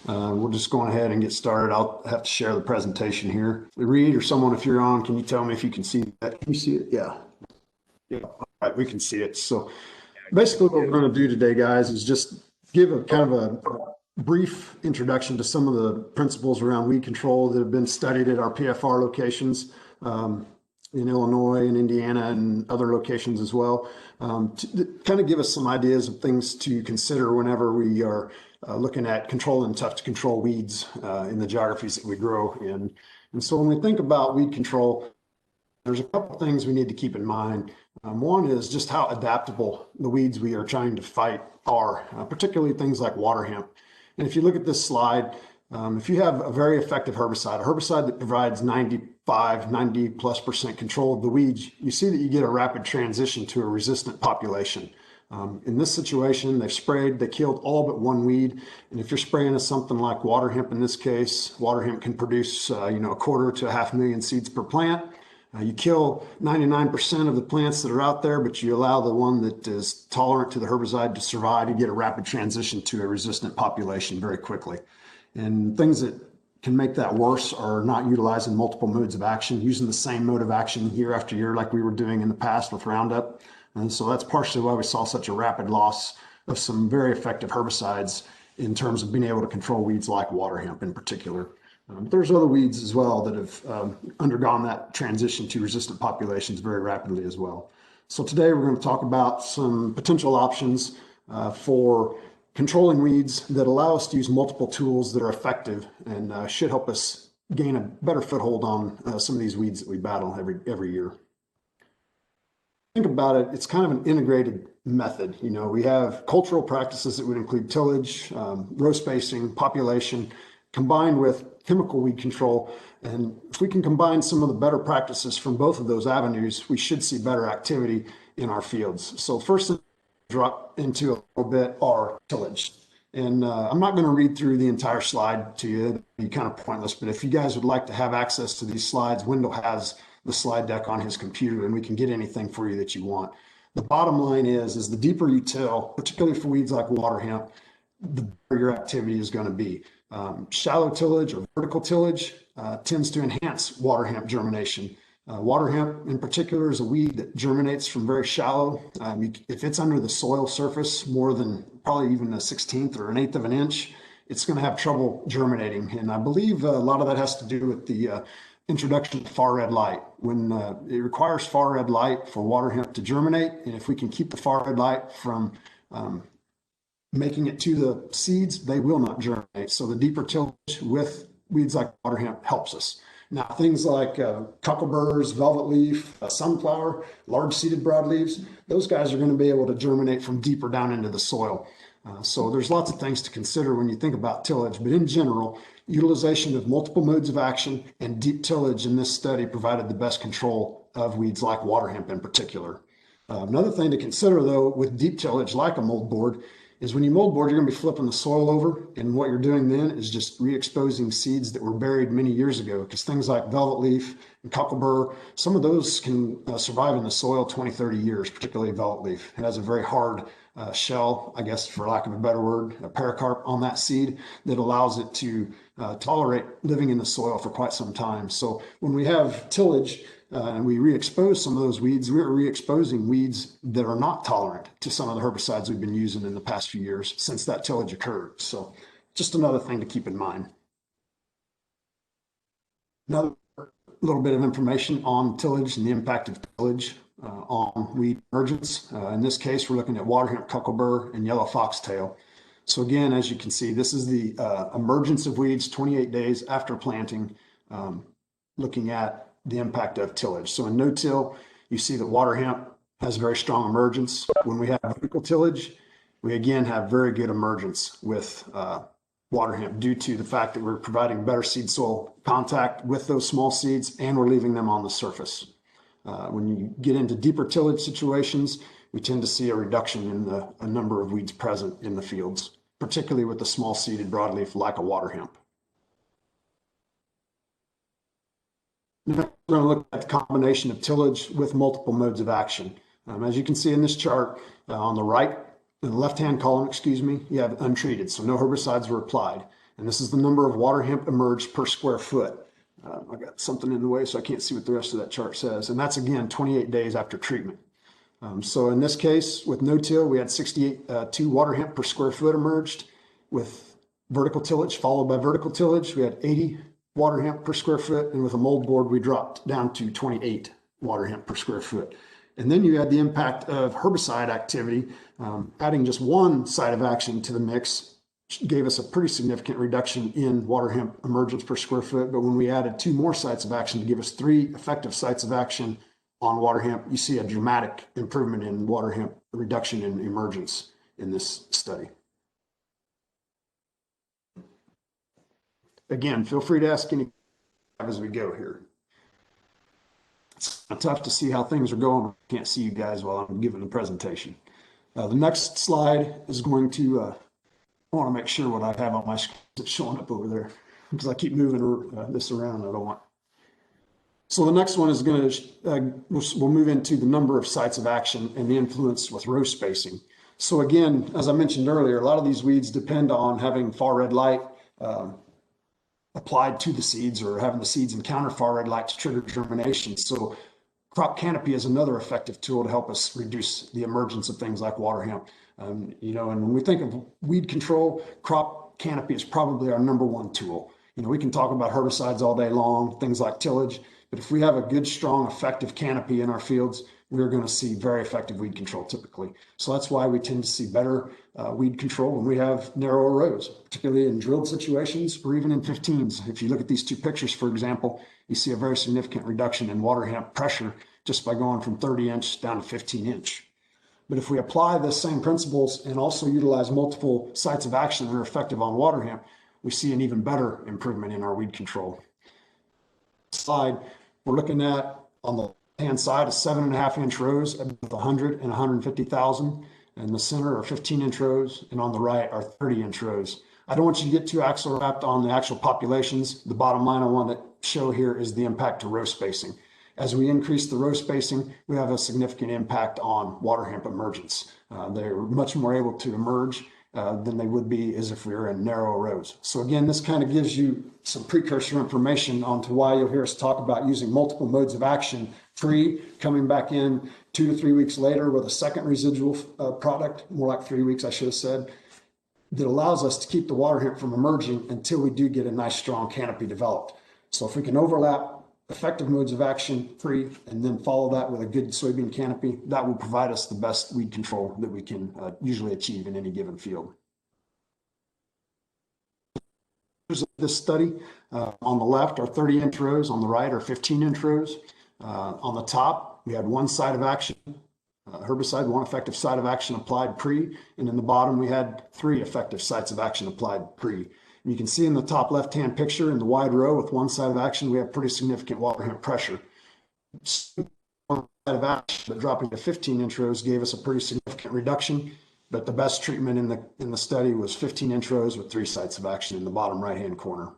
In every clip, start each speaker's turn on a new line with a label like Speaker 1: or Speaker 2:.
Speaker 1: We'll just go ahead and get started. I'll have to share the presentation here. Reed or someone, if you're on, can you tell me if you can see that? Can you see it? Yeah. Yeah. All right, we can see it. So basically what we're going to do today, guys, is just give a kind of a brief introduction to some of the principles around weed control that have been studied at our PFR locations in Illinois and Indiana and other locations as well, to kind of give us some ideas of things to consider whenever we are looking at controlling tough to control weeds in the geographies that we grow in. And so when we think about weed control, there's a couple of things we need to keep in mind. One is just how adaptable the weeds we are trying to fight are, particularly things like waterhemp. And if you look at this slide, if you have a very effective herbicide, a herbicide that provides 90+% control of the weeds, you see that you get a rapid transition to a resistant population. In this situation, they've sprayed, they killed all but one weed. And if you're spraying something like waterhemp in this case, waterhemp can produce, a quarter to 500,000 seeds per plant. You kill 99% of the plants that are out there, but you allow the one that is tolerant to the herbicide to survive. You get a rapid transition to a resistant population very quickly. And things that can make that worse are not utilizing multiple modes of action, using the same mode of action year after year like we were doing in the past with Roundup. And so that's partially why we saw such a rapid loss of some very effective herbicides in terms of being able to control weeds like waterhemp in particular. There's other weeds as well that have undergone that transition to resistant populations very rapidly as well. So today we're going to talk about some potential options for controlling weeds that allow us to use multiple tools that are effective and should help us gain a better foothold on some of these weeds that we battle every year. Think about it, it's kind of an integrated method. We have cultural practices that would include tillage, row spacing, population, combined with chemical weed control. And if we can combine some of the better practices from both of those avenues, we should see better activity in our fields. So first thing to drop into a little bit are tillage. And I'm not going to read through the entire slide to you. It'd be kind of pointless, but if you guys would like to have access to these slides, Wendell has the slide deck on his computer and we can get anything for you that you want. The bottom line is the deeper you till, particularly for weeds like waterhemp, the better your activity is going to be. Shallow tillage or vertical tillage tends to enhance waterhemp germination. Waterhemp in particular is a weed that germinates from very shallow. If it's under the soil surface more than probably even a 1/16 or an 1/8 of an inch, it's going to have trouble germinating. And I believe a lot of that has to do with the introduction of far red light. When it requires far red light for waterhemp to germinate, and if we can keep the far red light from making it to the seeds, they will not germinate. So the deeper tillage with weeds like waterhemp helps us. Now, things like cockleburrs, velvet leaf, sunflower, large seeded broadleaves, those guys are going to be able to germinate from deeper down into the soil. So there's lots of things to consider when you think about tillage, but in general, utilization of multiple modes of action and deep tillage in this study provided the best control of weeds like waterhemp in particular. Another thing to consider though with deep tillage like a mold board is when you mold board, you're going to be flipping the soil over, and what you're doing then is just re-exposing seeds that were buried many years ago, because things like velvet leaf and cockleburr, some of those can survive in the soil 20, 30 years, particularly velvet leaf. It has a very hard shell, I guess, for lack of a better word, a pericarp on that seed that allows it to tolerate living in the soil for quite some time. So when we have tillage, and we re-expose some of those weeds, we're re-exposing weeds that are not tolerant to some of the herbicides we've been using in the past few years since that tillage occurred. So just another thing to keep in mind. Another little bit of information on tillage and the impact of tillage on weed emergence. In this case, we're looking at waterhemp, cockleburr, and yellow foxtail. So again, as you can see, this is the emergence of weeds 28 days after planting, looking at the impact of tillage. So in no-till, you see that waterhemp has very strong emergence. When we have vertical tillage, we again have very good emergence with waterhemp due to the fact that we're providing better seed soil contact with those small seeds and we're leaving them on the surface. When you get into deeper tillage situations, we tend to see a reduction in the number of weeds present in the fields, particularly with the small seeded broadleaf like a waterhemp. Now we're going to look at the combination of tillage with multiple modes of action. As you can see in this chart, on the right, in the left-hand column, you have untreated, so no herbicides were applied. And this is the number of water hemp emerged per square foot. I got something in the way, so I can't see what the rest of that chart says. And that's, again, 28 days after treatment. So in this case, with no-till, we had 68 water hemp per square foot emerged. With vertical tillage, followed by vertical tillage, we had 80 water hemp per square foot. And with a mold board, we dropped down to 28 water hemp per square foot. And then you had the impact of herbicide activity. Adding just one site of action to the mix gave us a pretty significant reduction in water hemp emergence per square foot. But when we added 2 more sites of action to give us 3 effective sites of action on water hemp, you see a dramatic improvement in water hemp reduction in emergence in this study. Again, feel free to ask any as we go here. It's tough to see how things are going. I can't see you guys while I'm giving the presentation. The next slide is going to, I want to make sure what I have on my screen is showing up over there because I keep moving this around. I don't want. So the next one is going to, we'll move into the number of sites of action and the influence with row spacing. So again, as I mentioned earlier, a lot of these weeds depend on having far red light applied to the seeds or having the seeds encounter far red light to trigger germination. So crop canopy is another effective tool to help us reduce the emergence of things like water hemp. And when we think of weed control, crop canopy is probably our #1 tool. We can talk about herbicides all day long, things like tillage, but if we have a good, strong, effective canopy in our fields, we're going to see very effective weed control typically. So that's why we tend to see better weed control when we have narrower rows, particularly in drilled situations or even in 15s. If you look at these 2 pictures, for example, you see a very significant reduction in water hemp pressure just by going from 30-inch down to 15-inch. But if we apply the same principles and also utilize multiple sites of action that are effective on water hemp, we see an even better improvement in our weed control. Slide, we're looking at on the hand side is 7.5-inch rows with 100 and 150,000, and the center are 15-inch rows, and on the right are 30-inch rows. I don't want you to get too axle wrapped on the actual populations. The bottom line I want to show here is the impact to row spacing. As we increase the row spacing, we have a significant impact on water hemp emergence. They're much more able to emerge than they would be as if we were in narrow rows. So again, this kind of gives you some precursor information onto why you'll hear us talk about using multiple modes of action free, coming back in 2 to 3 weeks later with a second residual product, more like 3 weeks, I should have said, that allows us to keep the water hemp from emerging until we do get a nice strong canopy developed. So if we can overlap effective modes of action free and then follow that with a good soybean canopy, that will provide us the best weed control that we can usually achieve in any given field. Here's this study. On the left are 30-inch rows, on the right are 15-inch rows. On the top, we had 1 site of action, herbicide, 1 effective site of action applied pre, and in the bottom we had 3 effective sites of action applied pre. And you can see in the top left-hand picture in the wide row with 1 site of action, we have pretty significant water hemp pressure. 1 site of action, but dropping to 15-inch rows gave us a pretty significant reduction. But the best treatment in the study was 15-inch rows with 3 sites of action in the bottom right-hand corner.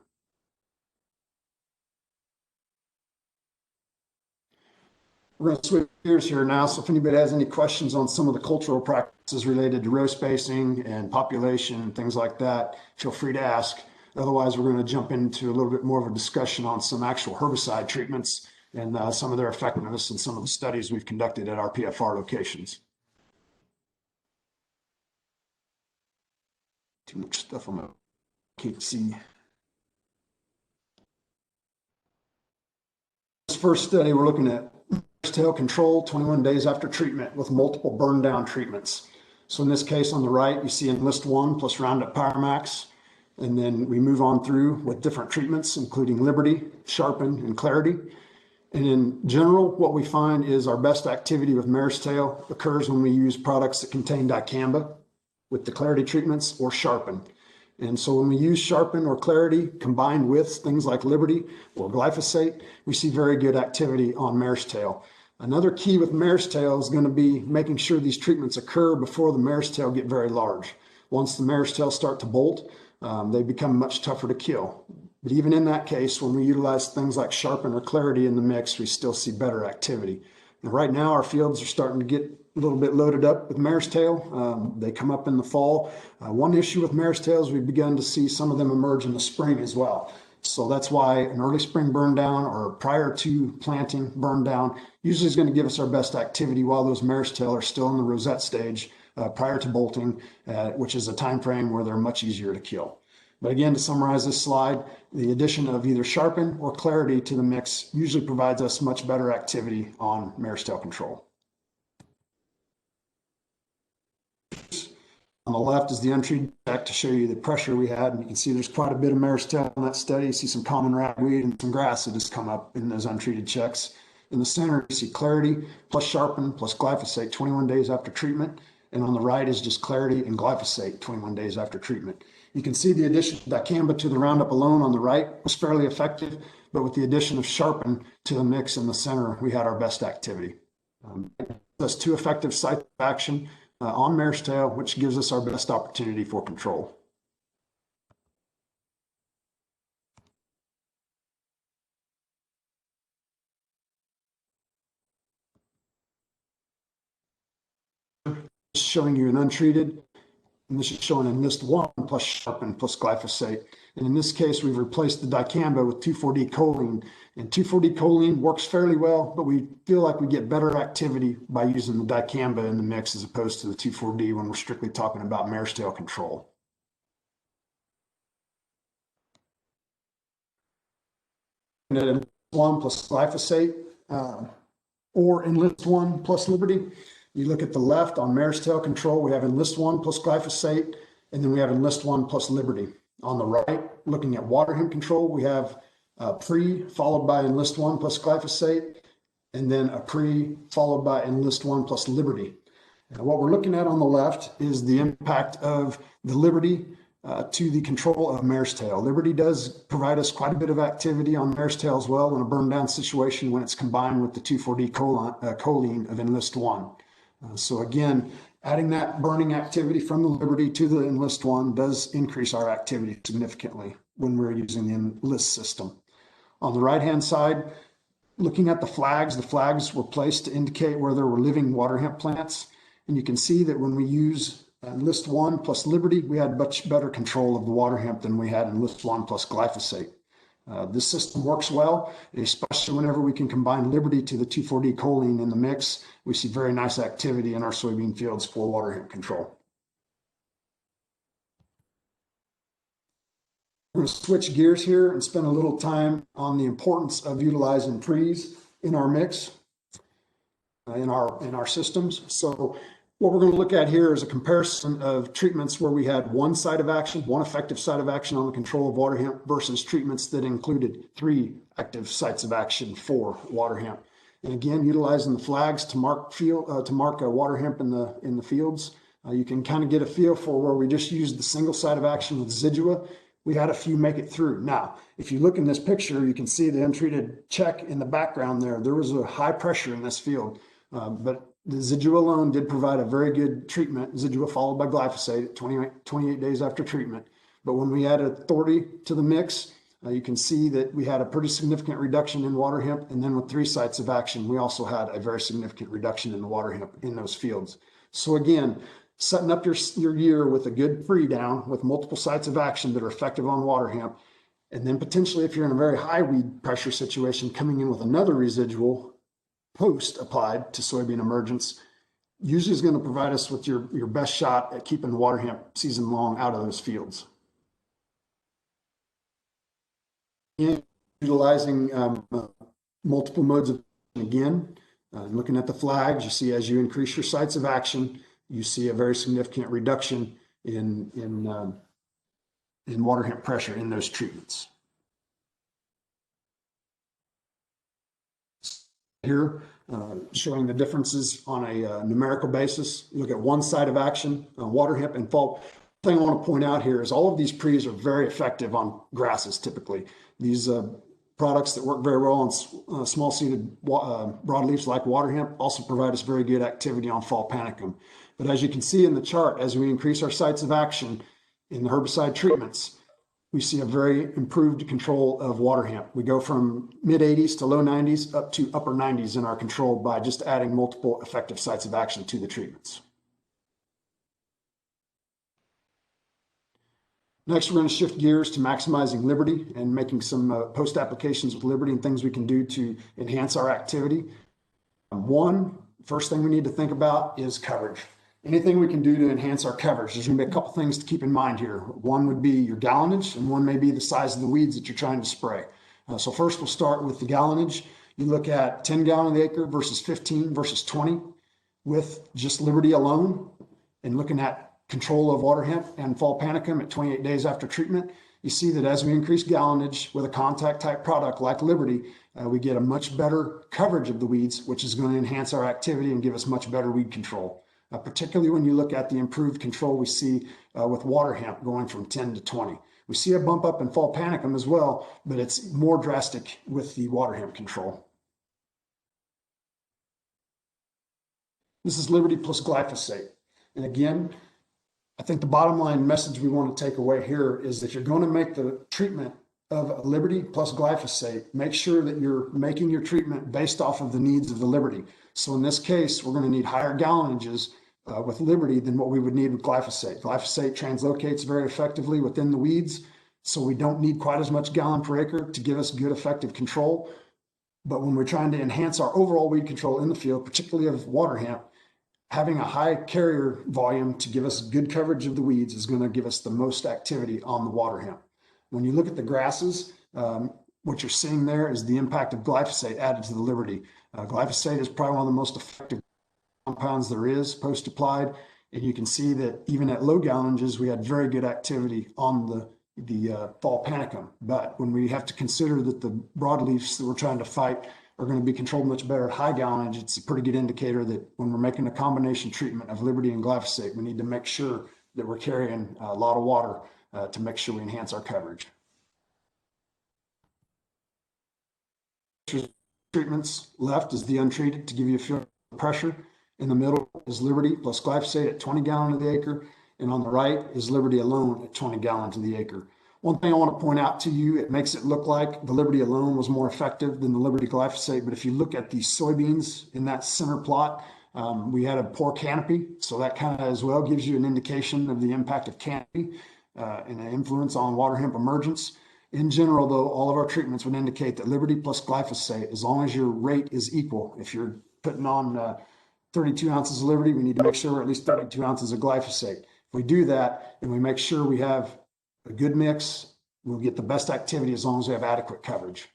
Speaker 1: We're going to switch gears here now. So if anybody has any questions on some of the cultural practices related to row spacing and population and things like that, feel free to ask. Otherwise, we're going to jump into a little bit more of a discussion on some actual herbicide treatments and some of their effectiveness and some of the studies we've conducted at our PFR locations. Too much stuff on my can't see. This first study, we're looking at Marestail control 21 days after treatment with multiple Burndown treatments. So in this case, on the right, you see Enlist One plus Roundup Powermax. And then we move on through with different treatments, including Liberty, Sharpen, and Clarity. And in general, what we find is our best activity with Marestail occurs when we use products that contain dicamba with the Clarity treatments or Sharpen. And so when we use Sharpen or Clarity combined with things like Liberty or glyphosate, we see very good activity on Marestail. Another key with Marestail is going to be making sure these treatments occur before the Marestail get very large. Once the Marestail start to bolt, they become much tougher to kill. But even in that case, when we utilize things like Sharpen or Clarity in the mix, we still see better activity. And right now, our fields are starting to get little bit loaded up with Marestail. They come up in the fall. One issue with Marestail is we've begun to see some of them emerge in the spring as well. So that's why an early spring burn down or prior to planting burn down usually is going to give us our best activity while those Marestail are still in the rosette stage prior to bolting, which is a time frame where they're much easier to kill. But again, to summarize this slide, the addition of either sharpen or clarity to the mix usually provides us much better activity on Marestail control. On the left is the untreated check to show you the pressure we had. And you can see there's quite a bit of Marestail in that study. You see some common ragweed and some grass that has come up in those untreated checks. In the center, you see clarity plus sharpen plus glyphosate 21 days after treatment. And on the right is just clarity and glyphosate 21 days after treatment. You can see the addition of dicamba to the Roundup alone on the right was fairly effective, but with the addition of sharpen to the mix in the center, we had our best activity. That's 2 effective sites of action on Marestail, which gives us our best opportunity for control. Showing you an untreated, and this is showing Enlist One plus sharpen plus glyphosate. And in this case, we've replaced the dicamba with 2,4-D choline. And 2,4-D choline works fairly well, but we feel like we get better activity by using the dicamba in the mix as opposed to the 2,4-D when we're strictly talking about Marestail control. Enlist One plus glyphosate or Enlist One plus Liberty. You look at the left on Marestail control, we have Enlist One plus glyphosate, and then we have Enlist One plus Liberty. On the right, looking at Waterhemp control, we have a pre followed by Enlist One plus glyphosate, and then a pre followed by Enlist One plus Liberty. And what we're looking at on the left is the impact of the Liberty to the control of Marestail. Liberty does provide us quite a bit of activity on Marestail as well in a burn down situation when it's combined with the 2,4-D choline of Enlist One. So again, adding that burning activity from the Liberty to the Enlist One does increase our activity significantly when we're using the Enlist system. On the right-hand side, looking at the flags were placed to indicate where there were living water hemp plants. And you can see that when we use Enlist One plus Liberty, we had much better control of the water hemp than we had Enlist One plus glyphosate. This system works well, especially whenever we can combine Liberty to the 2,4-D choline in the mix. We see very nice activity in our soybean fields for water hemp control. We're going to switch gears here and spend a little time on the importance of utilizing pre's in our mix, in our systems. So what we're going to look at here is a comparison of treatments where we had one site of action, one effective site of action on the control of water hemp versus treatments that included 3 active sites of action for water hemp. And again, utilizing the flags to mark water hemp in the fields, you can kind of get a feel for where we just used the single site of action with Zidua. We had a few make it through. Now, if you look in this picture, you can see the untreated check in the background there. There was a high pressure in this field, but the Zidua alone did provide a very good treatment. Zidua followed by glyphosate at 28 days after treatment. But when we added authority to the mix, you can see that we had a pretty significant reduction in water hemp. And then with 3 sites of action, we also had a very significant reduction in the water hemp in those fields. So again, setting up your year with a good pre down with multiple sites of action that are effective on water hemp. And then potentially if you're in a very high weed pressure situation, coming in with another residual post applied to soybean emergence usually is going to provide us with your best shot at keeping the water hemp season long out of those fields. And utilizing multiple modes of again, looking at the flags, you see as you increase your sites of action, you see a very significant reduction in water hemp pressure in those treatments. Here, showing the differences on a numerical basis. Look at one side of action, water hemp and fall. The thing I want to point out here is all of these pre's are very effective on grasses typically. These products that work very well on small seeded broadleafs like water hemp also provide us very good activity on fall panicum. But as you can see in the chart, as we increase our sites of action in the herbicide treatments, we see a very improved control of Waterhemp. We go from mid 80s to low 90s up to upper 90s in our control by just adding multiple effective sites of action to the treatments. Next, we're going to shift gears to maximizing Liberty and making some post applications with Liberty and things we can do to enhance our activity. First thing we need to think about is coverage. Anything we can do to enhance our coverage. There's going to be a couple things to keep in mind here. One would be your gallonage, and one may be the size of the weeds that you're trying to spray. So first, we'll start with the gallonage. You look at 10 gallon the acre versus 15 versus 20 with just Liberty alone, and looking at control of Waterhemp and fall panicum at 28 days after treatment. You see that as we increase gallonage with a contact type product like Liberty, we get a much better coverage of the weeds, which is going to enhance our activity and give us much better weed control. Particularly when you look at the improved control we see with Waterhemp going from 10 to 20. We see a bump up in fall panicum as well, but it's more drastic with the Waterhemp control. This is Liberty plus glyphosate. And again, I think the bottom line message we want to take away here is that you're going to make the treatment of Liberty plus glyphosate, make sure that you're making your treatment based off of the needs of the Liberty. So in this case, we're going to need higher gallonages with Liberty than what we would need with glyphosate. Glyphosate translocates very effectively within the weeds, so we don't need quite as much gallon per acre to give us good effective control. But when we're trying to enhance our overall weed control in the field, particularly of Waterhemp, having a high carrier volume to give us good coverage of the weeds is going to give us the most activity on the Waterhemp. When you look at the grasses, what you're seeing there is the impact of glyphosate added to the Liberty. Glyphosate is probably one of the most effective compounds there is post-applied, and you can see that even at low gallonages, we had very good activity on the fall panicum. But when we have to consider that the broadleafs that we're trying to fight are going to be controlled much better at high gallonage, it's a pretty good indicator that when we're making a combination treatment of Liberty and glyphosate, we need to make sure that we're carrying a lot of water to make sure we enhance our coverage. Treatments left is the untreated to give you a feel of pressure. In the middle is Liberty plus glyphosate at 20 gallons to the acre, and on the right is Liberty alone at 20 gallons to the acre. One thing I want to point out to you, it makes it look like the Liberty alone was more effective than the Liberty glyphosate, but if you look at the soybeans in that center plot, we had a poor canopy, so that kind of as well gives you an indication of the impact of canopy and the influence on Waterhemp emergence. In general, though, all of our treatments would indicate that Liberty plus glyphosate, as long as your rate is equal, if you're putting on 32 ounces of Liberty, we need to make sure we're at least 32 ounces of glyphosate. If we do that and we make sure we have a good mix, we'll get the best activity as long as we have adequate coverage.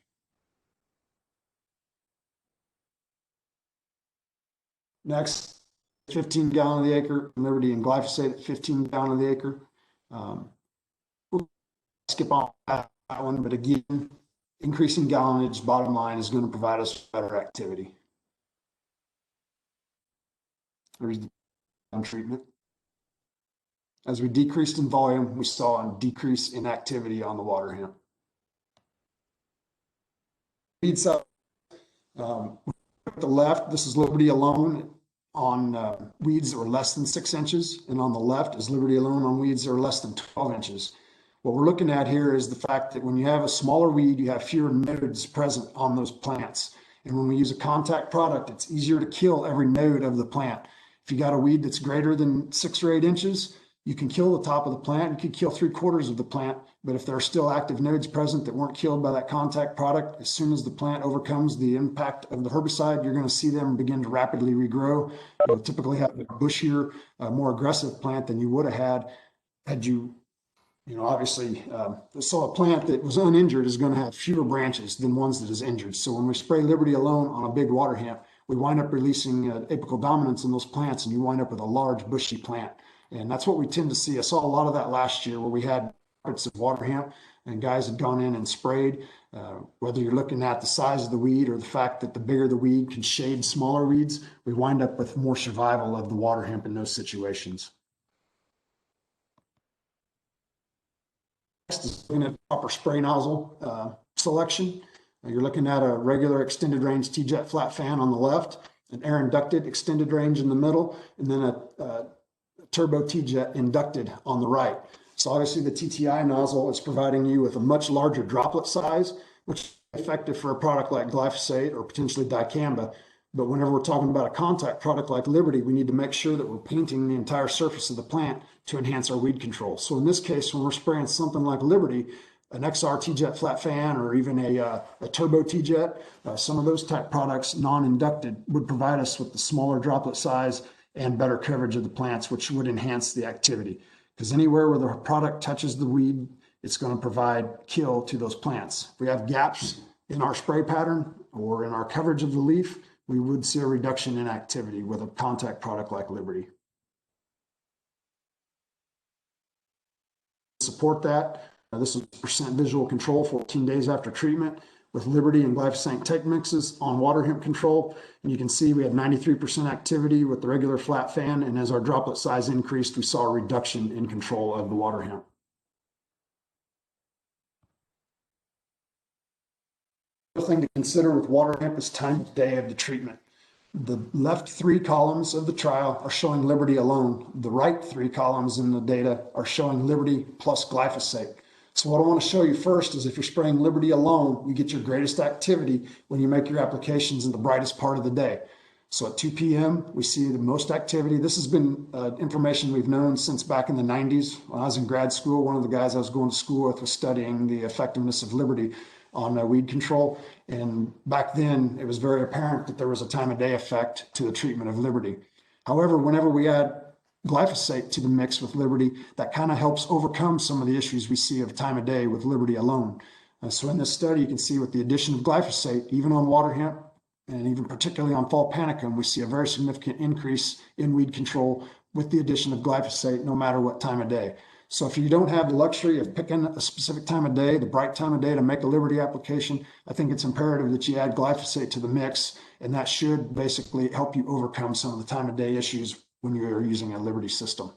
Speaker 1: Next, 15 gallon of the acre, Liberty and glyphosate at 15 gallon of the acre. We'll skip on that one, but again, increasing gallonage, bottom line, is going to provide us better activity. There's the treatment. As we decreased in volume, we saw a decrease in activity on the Waterhemp. Weed side, at the left, this is Liberty alone on weeds that were less than 6 inches, and on the left is Liberty alone on weeds that are less than 12 inches. What we're looking at here is the fact that when you have a smaller weed, you have fewer nodes present on those plants. And when we use a contact product, it's easier to kill every node of the plant. If you got a weed that's greater than 6 or 8 inches, you can kill the top of the plant. You could kill 3/4 of the plant, but if there are still active nodes present that weren't killed by that contact product, as soon as the plant overcomes the impact of the herbicide, you're going to see them begin to rapidly regrow. You'll typically have a bushier, more aggressive plant than you would have had you obviously, so a plant that was uninjured is going to have fewer branches than ones that is injured. So when we spray Liberty alone on a big Waterhemp, we wind up releasing apical dominance in those plants, and you wind up with a large bushy plant. And that's what we tend to see. I saw a lot of that last year where we had pockets of Waterhemp and guys had gone in and sprayed. Whether you're looking at the size of the weed or the fact that the bigger the weed can shade smaller weeds, we wind up with more survival of the Waterhemp in those situations. Next is looking at proper spray nozzle selection. You're looking at a regular extended range T-jet flat fan on the left, an air inducted extended range in the middle, and then a turbo T-jet inducted on the right. So obviously the TTI nozzle is providing you with a much larger droplet size, which is effective for a product like glyphosate or potentially dicamba. But whenever we're talking about a contact product like Liberty, we need to make sure that we're painting the entire surface of the plant to enhance our weed control. So in this case, when we're spraying something like Liberty, an XR T-Jet flat fan or even a turbo T-Jet, some of those type products, non-inducted, would provide us with the smaller droplet size and better coverage of the plants, which would enhance the activity. Because anywhere where the product touches the weed, it's going to provide kill to those plants. If we have gaps in our spray pattern or in our coverage of the leaf, we would see a reduction in activity with a contact product like Liberty. Support that. This is percent visual control 14 days after treatment with Liberty and glyphosate tank mixes on Waterhemp control. And you can see we had 93% activity with the regular flat fan. And as our droplet size increased, we saw a reduction in control of the Waterhemp. Another thing to consider with Waterhemp is time of day of the treatment. The left 3 columns of the trial are showing Liberty alone. The right 3 columns in the data are showing Liberty plus glyphosate. So what I want to show you first is if you're spraying Liberty alone, you get your greatest activity when you make your applications in the brightest part of the day. So at 2 p.m., we see the most activity. This has been information we've known since back in the 90s. When I was in grad school, one of the guys I was going to school with was studying the effectiveness of Liberty on weed control. And back then, it was very apparent that there was a time of day effect to the treatment of Liberty. However, whenever we add glyphosate to the mix with Liberty, that kind of helps overcome some of the issues we see of time of day with Liberty alone. So in this study, you can see with the addition of glyphosate, even on Waterhemp, and even particularly on fall panicum, we see a very significant increase in weed control with the addition of glyphosate, no matter what time of day. So if you don't have the luxury of picking a specific time of day, the bright time of day to make a Liberty application, I think it's imperative that you add glyphosate to the mix, and that should basically help you overcome some of the time of day issues when you're using a Liberty system.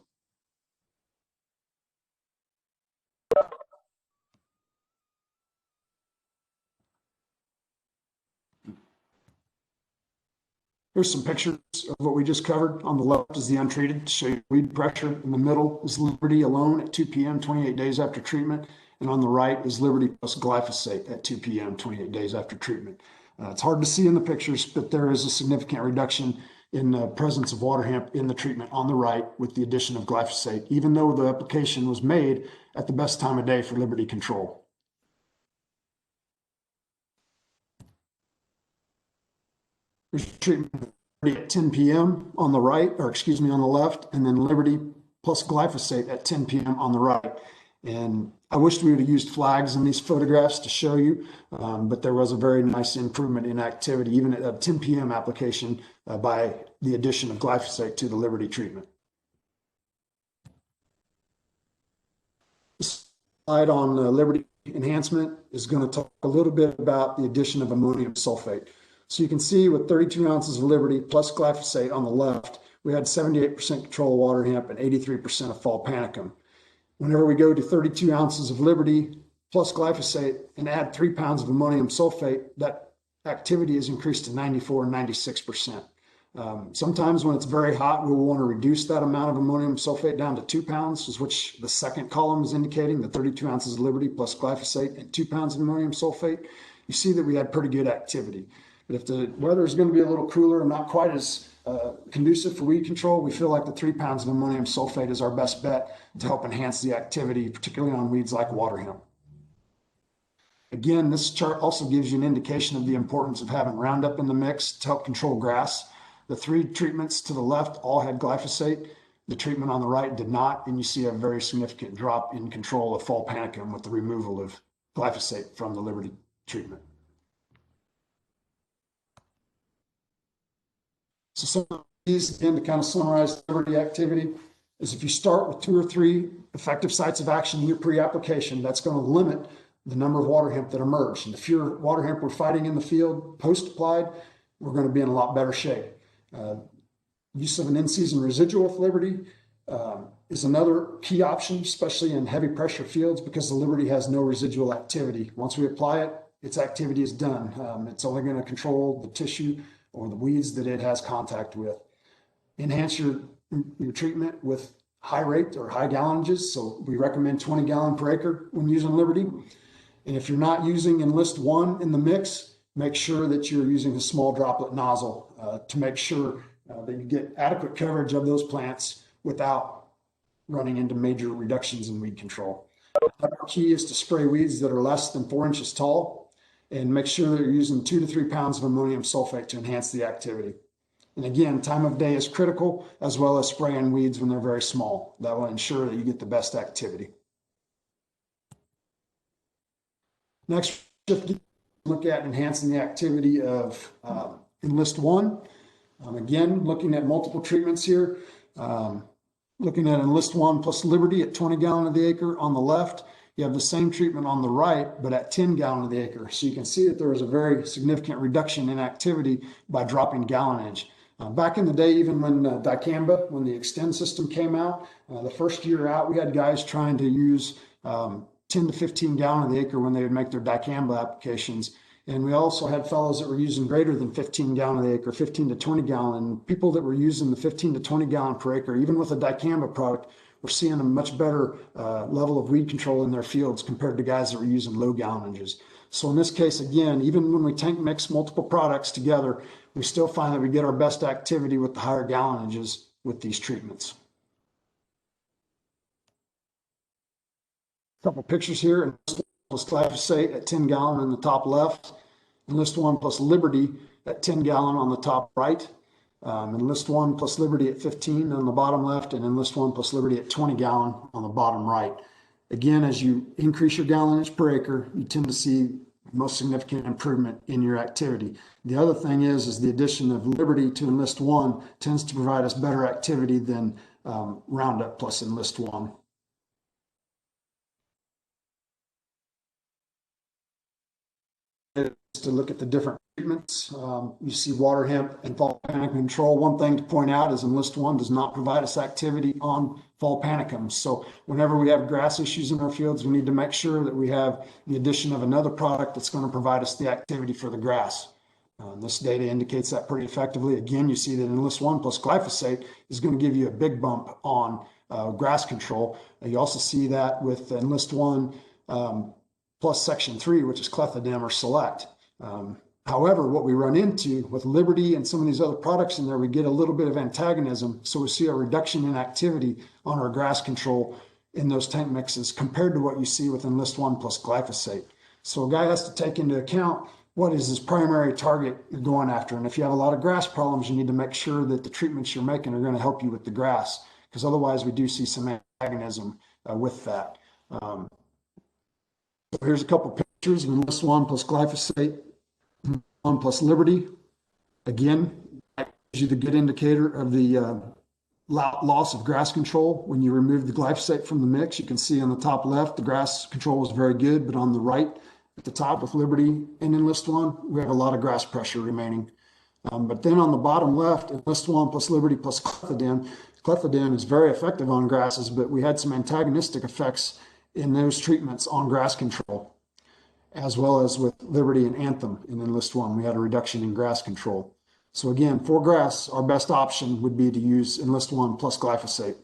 Speaker 1: Here's some pictures of what we just covered. On the left is the untreated to show you weed pressure. In the middle is Liberty alone at 2 p.m., 28 days after treatment. And on the right is Liberty plus glyphosate at 2 p.m., 28 days after treatment. It's hard to see in the pictures, but there is a significant reduction in the presence of Waterhemp in the treatment on the right with the addition of glyphosate, even though the application was made at the best time of day for Liberty control. There's treatment at 10 p.m. on the right, or excuse me, on the left, and then Liberty plus glyphosate at 10 p.m. on the right. And I wished we would have used flags in these photographs to show you, but there was a very nice improvement in activity, even at a 10 p.m. application by the addition of glyphosate to the Liberty treatment. This slide on Liberty enhancement is going to talk a little bit about the addition of ammonium sulfate. So you can see with 32 ounces of Liberty plus glyphosate on the left, we had 78% control of Waterhemp and 83% of fall panicum. Whenever we go to 32 ounces of Liberty plus glyphosate and add 3 pounds of ammonium sulfate, that activity is increased to 94 and 96%. Sometimes when it's very hot, we'll want to reduce that amount of ammonium sulfate down to 2 pounds, which the second column is indicating, the 32 ounces of Liberty plus glyphosate and 2 pounds of ammonium sulfate. You see that we had pretty good activity. But if the weather is going to be a little cooler and not quite as conducive for weed control, we feel like the 3 pounds of ammonium sulfate is our best bet to help enhance the activity, particularly on weeds like Waterhemp. Again, this chart also gives you an indication of the importance of having Roundup in the mix to help control grass. The 3 treatments to the left all had glyphosate. The treatment on the right did not, and you see a very significant drop in control of fall panicum with the removal of glyphosate from the Liberty treatment. So some of these, again, to kind of summarize Liberty activity, is if you start with 2 or 3 effective sites of action in your pre-application, that's going to limit the number of Waterhemp that emerge. And the fewer Waterhemp we're fighting in the field post-applied, we're going to be in a lot better shape. Use of an in-season residual with Liberty is another key option, especially in heavy pressure fields, because the Liberty has no residual activity. Once we apply it, its activity is done. It's only going to control the tissue or the weeds that it has contact with. Enhance your treatment with high rate or high gallonages. So we recommend 20 gallon per acre when using Liberty. And if you're not using Enlist One in the mix, make sure that you're using a small droplet nozzle to make sure that you get adequate coverage of those plants without running into major reductions in weed control. Our key is to spray weeds that are less than 4 inches tall, and make sure that you're using 2 to 3 pounds of ammonium sulfate to enhance the activity. And again, time of day is critical, as well as spraying weeds when they're very small. That will ensure that you get the best activity. Next, look at enhancing the activity of Enlist One. Again, looking at multiple treatments here. Looking at Enlist One plus Liberty at 20 gallon of the acre on the left. You have the same treatment on the right, but at 10 gallon of the acre. So you can see that there was a very significant reduction in activity by dropping gallonage. Back in the day, even when dicamba, when the Extend system came out, the first year out, we had guys trying to use 10 to 15 gallon of the acre when they would make their dicamba applications. And we also had fellows that were using greater than 15 gallon of the acre, 15 to 20 gallon. People that were using the 15 to 20 gallon per acre, even with a dicamba product, were seeing a much better level of weed control in their fields compared to guys that were using low gallonages. So in this case, again, even when we tank mix multiple products together, we still find that we get our best activity with the higher gallonages with these treatments. A couple pictures here. Enlist One plus glyphosate at 10 gallon in the top left. Enlist One plus Liberty at 10 gallon on the top right. Enlist One plus Liberty at 15 on the bottom left, and Enlist One plus Liberty at 20 gallon on the bottom right. Again, as you increase your gallonage per acre, you tend to see most significant improvement in your activity. The other thing is the addition of Liberty to Enlist One tends to provide us better activity than Roundup plus Enlist One. To look at the different treatments, you see Waterhemp and fall panicum control. One thing to point out is Enlist One does not provide us activity on fall panicum. So whenever we have grass issues in our fields, we need to make sure that we have the addition of another product that's going to provide us the activity for the grass. This data indicates that pretty effectively. Again, you see that Enlist One plus glyphosate is going to give you a big bump on grass control. You also see that with Enlist One plus Section 3, which is clethodim or select. However, what we run into with Liberty and some of these other products in there, we get a little bit of antagonism. So we see a reduction in activity on our grass control in those tank mixes compared to what you see with Enlist One plus glyphosate. So a guy has to take into account what is his primary target you're going after. And if you have a lot of grass problems, you need to make sure that the treatments you're making are going to help you with the grass, because otherwise we do see some antagonism with that. So here's a couple pictures of Enlist One plus glyphosate, One plus Liberty. Again, that gives you the good indicator of the loss of grass control. When you remove the glyphosate from the mix, you can see on the top left, the grass control was very good, but on the right at the top with Liberty and Enlist One, we have a lot of grass pressure remaining. But then on the bottom left, Enlist One plus Liberty plus clethodim. Clethodim is very effective on grasses, but we had some antagonistic effects in those treatments on grass control, as well as with Liberty and Anthem in Enlist One. We had a reduction in grass control. So again, for grass, our best option would be to use Enlist One plus glyphosate.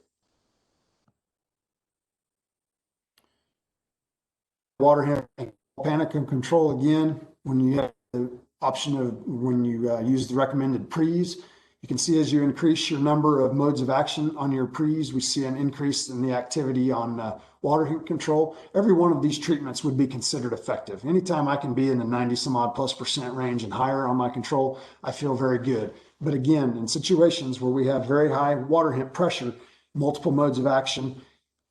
Speaker 1: Waterhemp and panicum control, again, when you have the option of when you use the recommended pre's, you can see as you increase your number of modes of action on your pre's, we see an increase in the activity on Waterhemp control. Every one of these treatments would be considered effective. Anytime I can be in the 90 some odd +% range and higher on my control, I feel very good. But again, in situations where we have very high Waterhemp pressure, multiple modes of action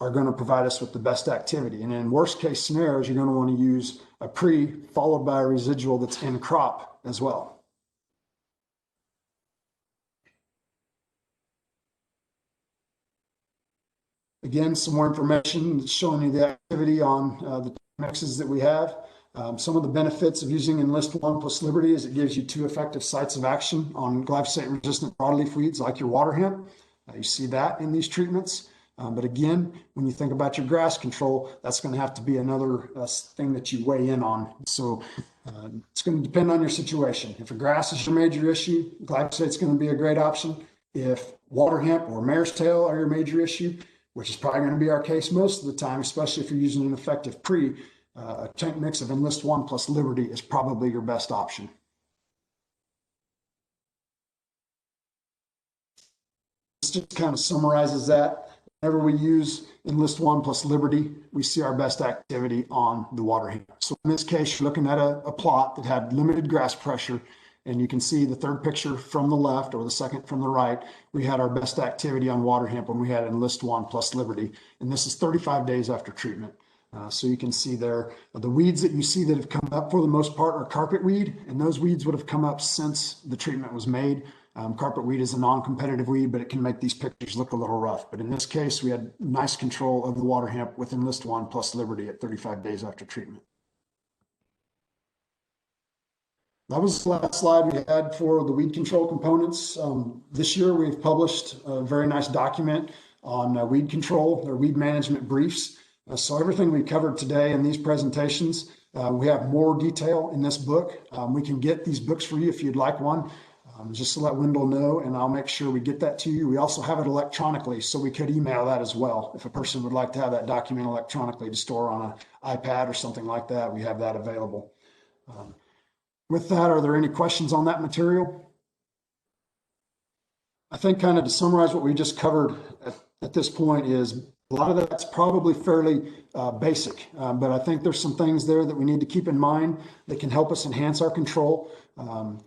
Speaker 1: are going to provide us with the best activity. And in worst case scenarios, you're going to want to use a pre followed by a residual that's in crop as well. Again, some more information showing you the activity on the mixes that we have. Some of the benefits of using Enlist One plus Liberty is it gives you 2 effective sites of action on glyphosate-resistant broadleaf weeds like your Waterhemp. You see that in these treatments. But again, when you think about your grass control, that's going to have to be another thing that you weigh in on. So it's going to depend on your situation. If a grass is your major issue, glyphosate is going to be a great option. If Waterhemp or Marestail are your major issue, which is probably going to be our case most of the time, especially if you're using an effective pre, a tank mix of Enlist One plus Liberty is probably your best option. This just kind of summarizes that. Whenever we use Enlist One plus Liberty, we see our best activity on the Waterhemp. So in this case, you're looking at a plot that had limited grass pressure, and you can see the third picture from the left or the second from the right, we had our best activity on Waterhemp when we had Enlist One plus Liberty. And this is 35 days after treatment. So you can see there, the weeds that you see that have come up for the most part are carpet weed, and those weeds would have come up since the treatment was made. Carpet weed is a non-competitive weed, but it can make these pictures look a little rough. But in this case, we had nice control of the Waterhemp with Enlist One plus Liberty at 35 days after treatment. That was the last slide we had for the weed control components. This year, we've published a very nice document on weed control, or weed management briefs. So everything we covered today in these presentations, we have more detail in this book. We can get these books for you if you'd like one. Just to let Wendell know, and I'll make sure we get that to you. We also have it electronically, so we could email that as well. If a person would like to have that document electronically to store on an iPad or something like that, we have that available. With that, are there any questions on that material? I think kind of to summarize what we just covered at this point is a lot of that's probably fairly basic, but I think there's some things there that we need to keep in mind that can help us enhance our control,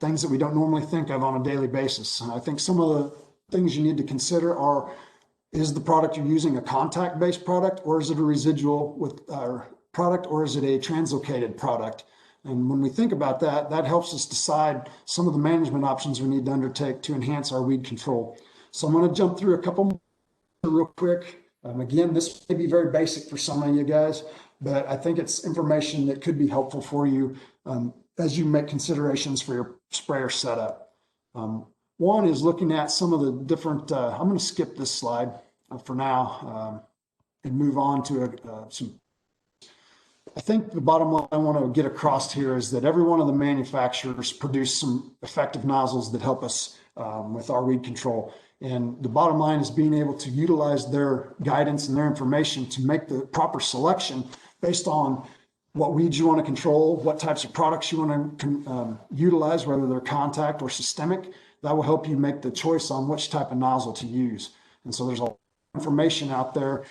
Speaker 1: things that we don't normally think of on a daily basis. And I think some of the things you need to consider are, is the product you're using a contact-based product, or is it a residual with product, or is it a translocated product? And when we think about that, that helps us decide some of the management options we need to undertake to enhance our weed control. So I'm going to jump through a couple more real quick. Again, this may be very basic for some of you guys, but I think it's information that could be helpful for you as you make considerations for your sprayer setup. One is looking at some of the different, I'm going to skip this slide for now and move on to some. I think the bottom line I want to get across here is that every one of the manufacturers produce some effective nozzles that help us with our weed control. And the bottom line is being able to utilize their guidance and their information to make the proper selection based on what weeds you want to control, what types of products you want to utilize, whether they're contact or systemic. That will help you make the choice on which type of nozzle to use. And so there's a lot of information out there.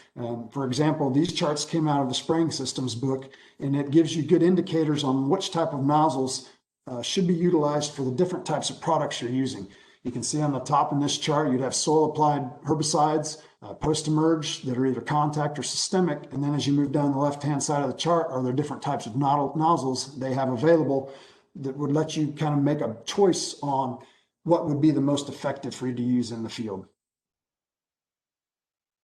Speaker 1: For example, these charts came out of the spraying systems book, and it gives you good indicators on which type of nozzles should be utilized for the different types of products you're using. You can see on the top in this chart, you'd have soil applied herbicides, post-emerge that are either contact or systemic. And then as you move down the left-hand side of the chart, are there different types of nozzles they have available that would let you kind of make a choice on what would be the most effective for you to use in the field.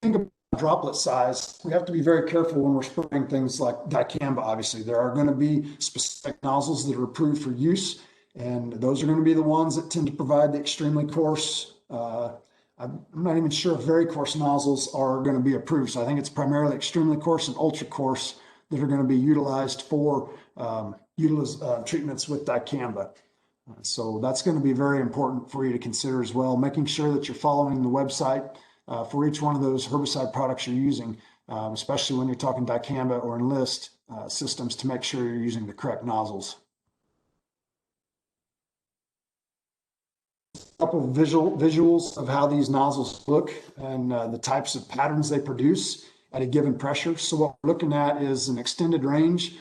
Speaker 1: Think about droplet size. We have to be very careful when we're spraying things like dicamba, obviously. There are going to be specific nozzles that are approved for use, and those are going to be the ones that tend to provide the extremely coarse. I'm not even sure if very coarse nozzles are going to be approved. So I think it's primarily extremely coarse and ultra coarse that are going to be utilized for treatments with dicamba. So that's going to be very important for you to consider as well, making sure that you're following the website for each one of those herbicide products you're using, especially when you're talking dicamba or Enlist systems, to make sure you're using the correct nozzles. A couple of visuals of how these nozzles look and the types of patterns they produce at a given pressure. So what we're looking at is an extended range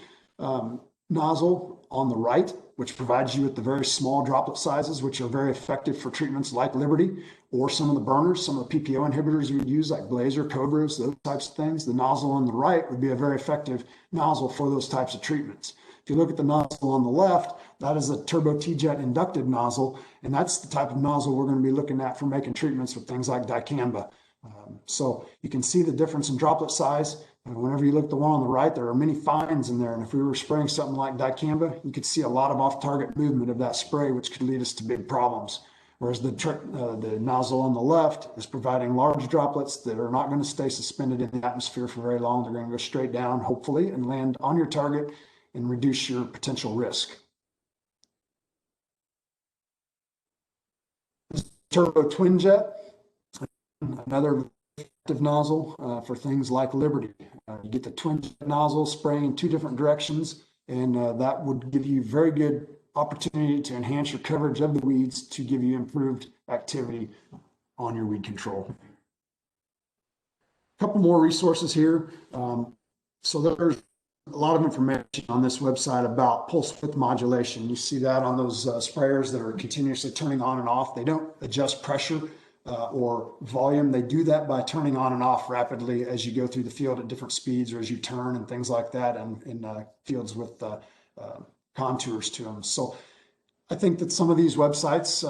Speaker 1: nozzle on the right, which provides you with the very small droplet sizes, which are very effective for treatments like Liberty or some of the burners, some of the PPO inhibitors you would use like Blazer, Cobras, those types of things. The nozzle on the right would be a very effective nozzle for those types of treatments. If you look at the nozzle on the left, that is a turbo T-jet inducted nozzle, and that's the type of nozzle we're going to be looking at for making treatments with things like dicamba. So you can see the difference in droplet size. And whenever you look at the one on the right, there are many fines in there. And if we were spraying something like dicamba, you could see a lot of off-target movement of that spray, which could lead us to big problems. Whereas the nozzle on the left is providing large droplets that are not going to stay suspended in the atmosphere for very long. They're going to go straight down, hopefully, and land on your target and reduce your potential risk. Turbo twin jet, another nozzle for things like Liberty. You get the twin nozzle spraying in 2 different directions, and that would give you very good opportunity to enhance your coverage of the weeds to give you improved activity on your weed control. A couple more resources here. So there's a lot of information on this website about pulse width modulation. You see that on those sprayers that are continuously turning on and off. They don't adjust pressure or volume. They do that by turning on and off rapidly as you go through the field at different speeds or as you turn and things like that, and in fields with contours to them. So I think that some of these websites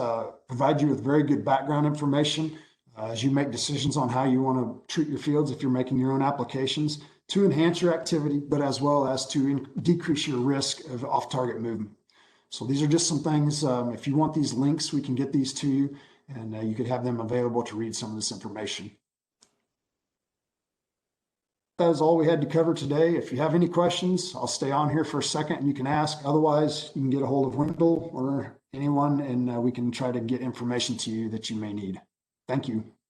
Speaker 1: provide you with very good background information as you make decisions on how you want to treat your fields if you're making your own applications to enhance your activity, but as well as to decrease your risk of off-target movement. So these are just some things. If you want these links, we can get these to you, and you could have them available to read some of this information. That is all we had to cover today. If you have any questions, I'll stay on here for a second and you can ask. Otherwise, you can get a hold of Wendell or anyone, and we can try to get information to you that you may need. Thank you.